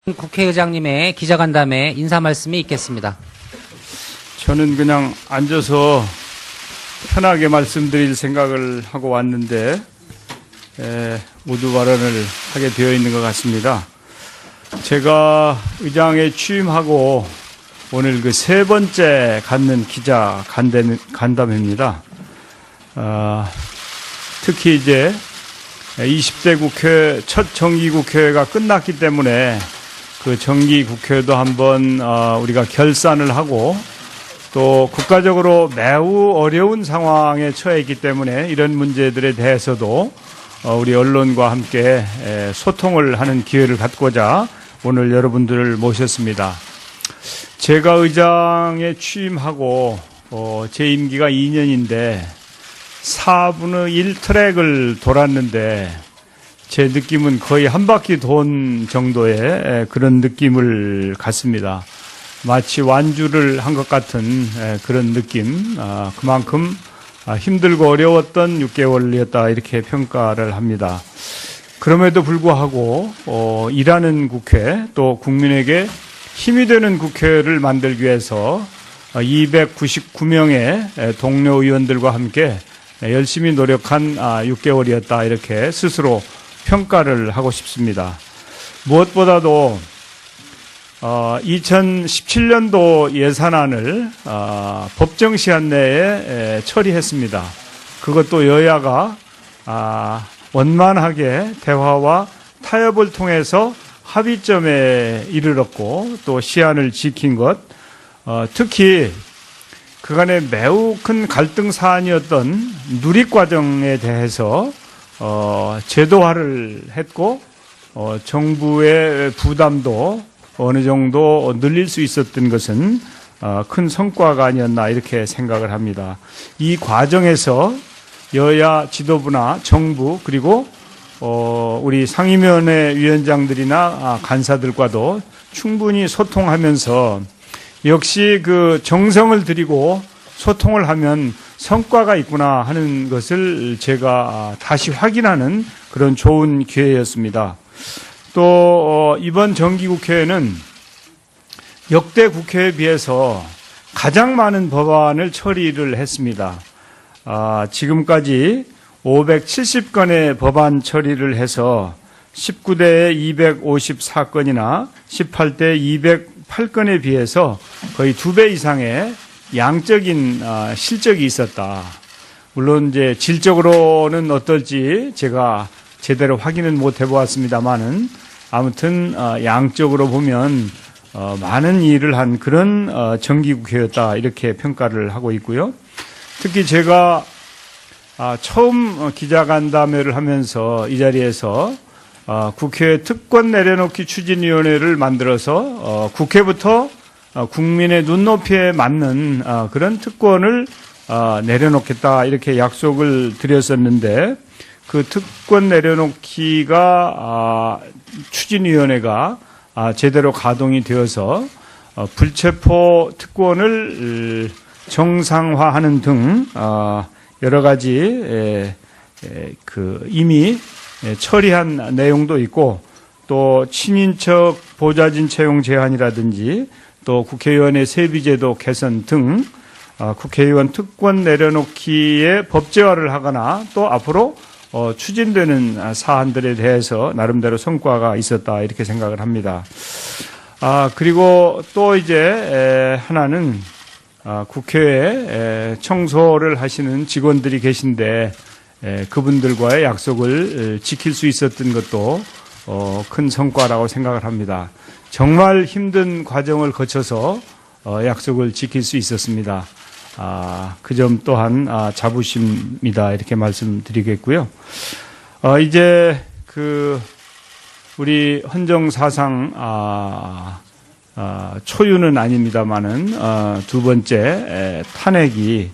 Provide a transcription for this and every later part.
국회의장님의 기자간담회 인사 말씀이 있겠습니다. 저는 그냥 앉아서 편하게 말씀드릴 생각을 하고 왔는데 모두 발언을 하게 되어 있는 것 같습니다. 제가 의장에 취임하고 오늘 그 세 번째 갖는 기자 간담회입니다. 특히 이제 20대 국회 첫 정기국회가 끝났기 때문에 그 정기국회도 한번 우리가 결산을 하고 또 국가적으로 매우 어려운 상황에 처해 있기 때문에 이런 문제들에 대해서도 우리 언론과 함께 소통을 하는 기회를 갖고자 오늘 여러분들을 모셨습니다. 제가 의장에 취임하고 제 임기가 2년인데 4분의 1 트랙을 돌았는데 제 느낌은 거의 한 바퀴 돈 정도의 그런 느낌을 갖습니다. 마치 완주를 한 것 같은 그런 느낌, 그만큼 힘들고 어려웠던 6개월이었다 이렇게 평가를 합니다. 그럼에도 불구하고 일하는 국회 또 국민에게 힘이 되는 국회를 만들기 위해서 299명의 동료 의원들과 함께 열심히 노력한 6개월이었다 이렇게 스스로 평가를 하고 싶습니다. 무엇보다도 2017년도 예산안을 법정 시한 내에 처리했습니다. 그것도 여야가 원만하게 대화와 타협을 통해서 합의점에 이르렀고 또 시한을 지킨 것, 특히 그간에 매우 큰 갈등 사안이었던 누립과정에 대해서 제도화를 했고 정부의 부담도 어느 정도 늘릴 수 있었던 것은 큰 성과가 아니었나 이렇게 생각을 합니다. 이 과정에서 여야 지도부나 정부 그리고 우리 상임위원회 위원장들이나 간사들과도 충분히 소통하면서 역시 그 정성을 들이고 소통을 하면 성과가 있구나 하는 것을 제가 다시 확인하는 그런 좋은 기회였습니다. 또 이번 정기국회에는 역대 국회에 비해서 가장 많은 법안을 처리를 했습니다. 지금까지 570건의 법안 처리를 해서 19대에 254건이나 18대 208건에 비해서 거의 2배 이상의 양적인 실적이 있었다. 물론 이제 질적으로는 어떨지 제가 제대로 확인은 못 해보았습니다만은 아무튼 양적으로 보면 많은 일을 한 그런 정기국회였다 이렇게 평가를 하고 있고요. 특히 제가 처음 기자간담회를 하면서 이 자리에서 국회 특권 내려놓기 추진위원회를 만들어서 국회부터 국민의 눈높이에 맞는 그런 특권을 내려놓겠다 이렇게 약속을 드렸었는데 그 특권 내려놓기가 추진위원회가 제대로 가동이 되어서 불체포 특권을 정상화하는 등 여러 가지 이미 처리한 내용도 있고 또 친인척 보좌진 채용 제한이라든지 또 국회의원의 세비제도 개선 등 국회의원 특권 내려놓기에 법제화를 하거나 또 앞으로 추진되는 사안들에 대해서 나름대로 성과가 있었다 이렇게 생각을 합니다. 그리고 또 이제 하나는 국회에 청소를 하시는 직원들이 계신데 그분들과의 약속을 지킬 수 있었던 것도 큰 성과라고 생각을 합니다. 정말 힘든 과정을 거쳐서 약속을 지킬 수 있었습니다. 그 점 또한 자부심이다 이렇게 말씀드리겠고요. 이제 우리 헌정사상 초유는 아닙니다만은 두 번째 탄핵이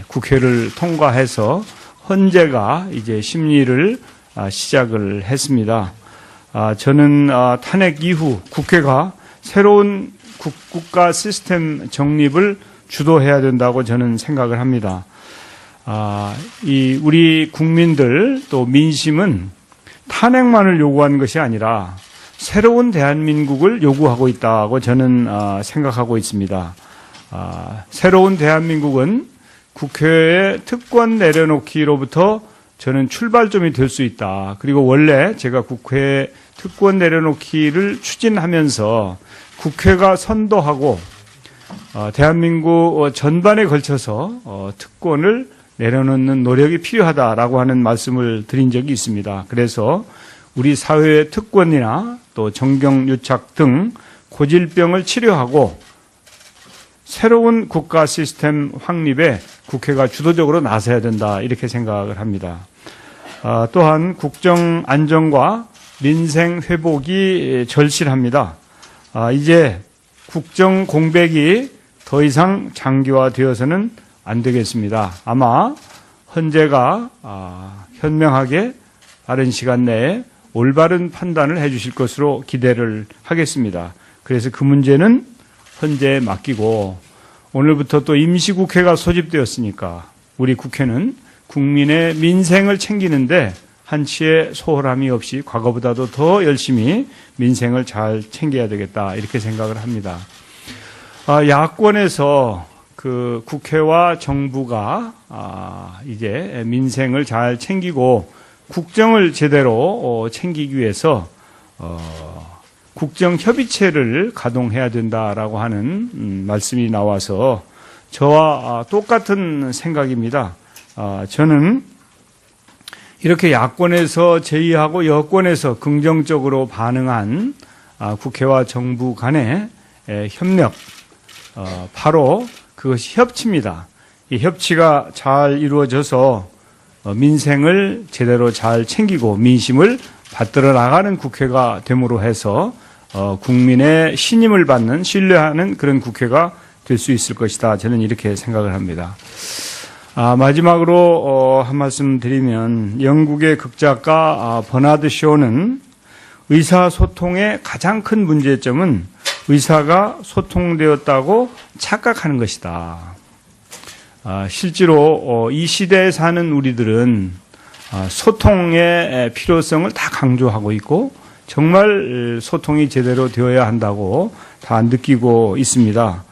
국회를 통과해서 헌재가 이제 심리를 시작을 했습니다. 저는 탄핵 이후 국회가 새로운 국가 시스템 정립을 주도해야 된다고 저는 생각을 합니다. 우리 국민들 또 민심은 탄핵만을 요구하는 것이 아니라 새로운 대한민국을 요구하고 있다고 저는 생각하고 있습니다. 새로운 대한민국은 국회에 특권 내려놓기로부터 저는 출발점이 될 수 있다. 그리고 원래 제가 국회에 특권 내려놓기를 추진하면서 국회가 선도하고 대한민국 전반에 걸쳐서 특권을 내려놓는 노력이 필요하다라고 하는 말씀을 드린 적이 있습니다. 그래서 우리 사회의 특권이나 또 정경유착 등 고질병을 치료하고 새로운 국가 시스템 확립에 국회가 주도적으로 나서야 된다 이렇게 생각을 합니다. 또한 국정 안정과 민생 회복이 절실합니다. 이제 국정 공백이 더 이상 장기화되어서는 안 되겠습니다. 아마 헌재가 현명하게 빠른 시간 내에 올바른 판단을 해 주실 것으로 기대를 하겠습니다. 그래서 그 문제는 헌재에 맡기고 오늘부터 또 임시국회가 소집되었으니까 우리 국회는 국민의 민생을 챙기는데 한치의 소홀함이 없이 과거보다도 더 열심히 민생을 잘 챙겨야 되겠다 이렇게 생각을 합니다. 야권에서 그 국회와 정부가 이제 민생을 잘 챙기고 국정을 제대로 챙기기 위해서 국정협의체를 가동해야 된다라고 하는 말씀이 나와서 저와 똑같은 생각입니다. 저는 이렇게 야권에서 제의하고 여권에서 긍정적으로 반응한 국회와 정부 간의 협력, 바로 그것이 협치입니다. 이 협치가 잘 이루어져서 민생을 제대로 잘 챙기고 민심을 받들어 나가는 국회가 됨으로 해서 국민의 신임을 받는 신뢰하는 그런 국회가 될 수 있을 것이다. 저는 이렇게 생각을 합니다. 마지막으로 한 말씀 드리면 영국의 극작가 버나드 쇼는 의사소통의 가장 큰 문제점은 의사가 소통되었다고 착각하는 것이다. 실제로 이 시대에 사는 우리들은 소통의 필요성을 다 강조하고 있고 정말 소통이 제대로 되어야 한다고 다 느끼고 있습니다.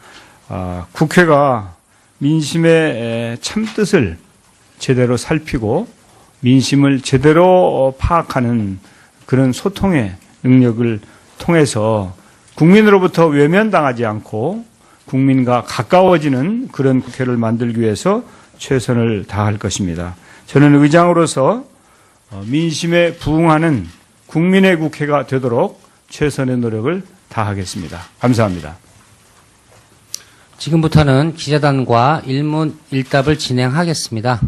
국회가 민심의 참뜻을 제대로 살피고 민심을 제대로 파악하는 그런 소통의 능력을 통해서 국민으로부터 외면당하지 않고 국민과 가까워지는 그런 국회를 만들기 위해서 최선을 다할 것입니다. 저는 의장으로서 민심에 부응하는 국민의 국회가 되도록 최선의 노력을 다하겠습니다. 감사합니다. 지금부터는 기자단과 일문일답을 진행하겠습니다.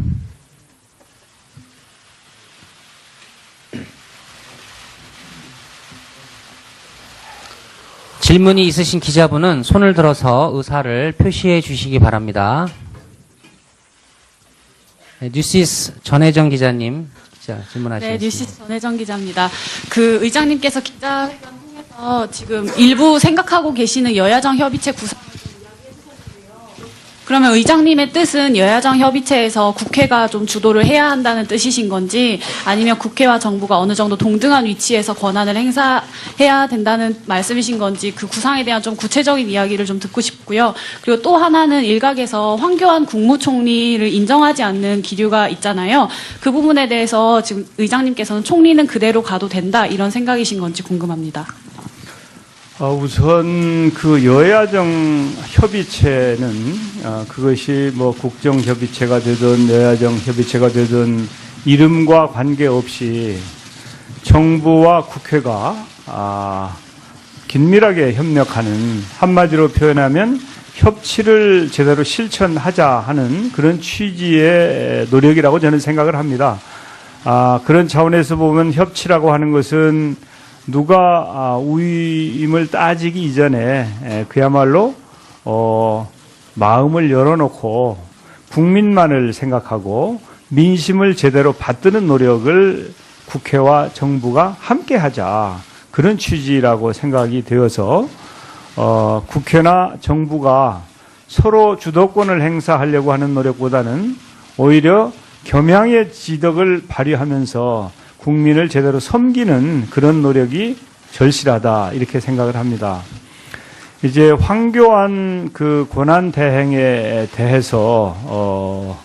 질문이 있으신 기자분은 손을 들어서 의사를 표시해 주시기 바랍니다. 뉴시스 전혜정 기자님, 질문하시겠습니다. 네, 뉴시스 전혜정 기자입니다. 그 의장님께서 기자회견 통해서 지금 일부 생각하고 계시는 여야정 협의체 구성을 좀 이야기해 주셨는데요. 그러면 의장님의 뜻은 여야정 협의체에서 국회가 좀 주도를 해야 한다는 뜻이신 건지, 아니면 국회와 정부가 어느 정도 동등한 위치에서 권한을 행사해야 된다는 말씀이신 건지, 그 구상에 대한 좀 구체적인 이야기를 좀 듣고 싶고요. 그리고 또 하나는 일각에서 황교안 국무총리를 인정하지 않는 기류가 있잖아요. 그 부분에 대해서 지금 의장님께서는 총리는 그대로 가도 된다 이런 생각이신 건지 궁금합니다. 우선 그 여야정 협의체는 그것이 뭐 국정협의체가 되든 여야정 협의체가 되든 이름과 관계없이 정부와 국회가 긴밀하게 협력하는, 한마디로 표현하면 협치를 제대로 실천하자 하는 그런 취지의 노력이라고 저는 생각을 합니다. 그런 차원에서 보면 협치라고 하는 것은 누가 우위임을 따지기 이전에 그야말로 마음을 열어놓고 국민만을 생각하고 민심을 제대로 받드는 노력을 국회와 정부가 함께하자, 그런 취지라고 생각이 되어서 국회나 정부가 서로 주도권을 행사하려고 하는 노력보다는 오히려 겸양의 지덕을 발휘하면서 국민을 제대로 섬기는 그런 노력이 절실하다 이렇게 생각을 합니다. 이제 황교안 그 권한 대행에 대해서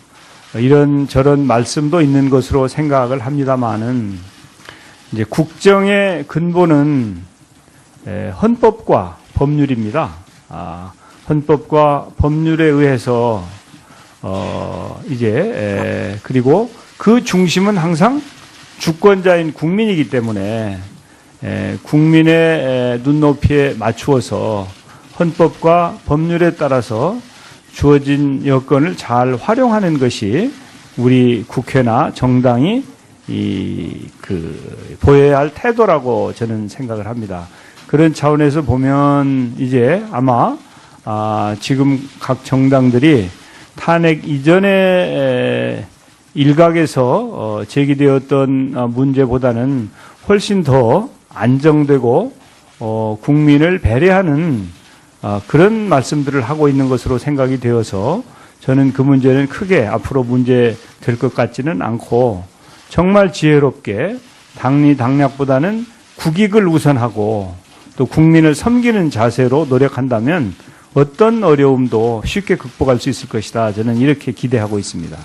이런 저런 말씀도 있는 것으로 생각을 합니다만은 이제 국정의 근본은 헌법과 법률입니다. 헌법과 법률에 의해서 그리고 그 중심은 항상 주권자인 국민이기 때문에 국민의 눈높이에 맞추어서 헌법과 법률에 따라서 주어진 여건을 잘 활용하는 것이 우리 국회나 정당이 보여야 할 태도라고 저는 생각을 합니다. 그런 차원에서 보면 이제 아마 지금 각 정당들이 탄핵 이전에 일각에서 제기되었던 문제보다는 훨씬 더 안정되고 국민을 배려하는 그런 말씀들을 하고 있는 것으로 생각이 되어서 저는 그 문제는 크게 앞으로 문제 될 것 같지는 않고 정말 지혜롭게 당리당략보다는 국익을 우선하고 또 국민을 섬기는 자세로 노력한다면 어떤 어려움도 쉽게 극복할 수 있을 것이다. 저는 이렇게 기대하고 있습니다.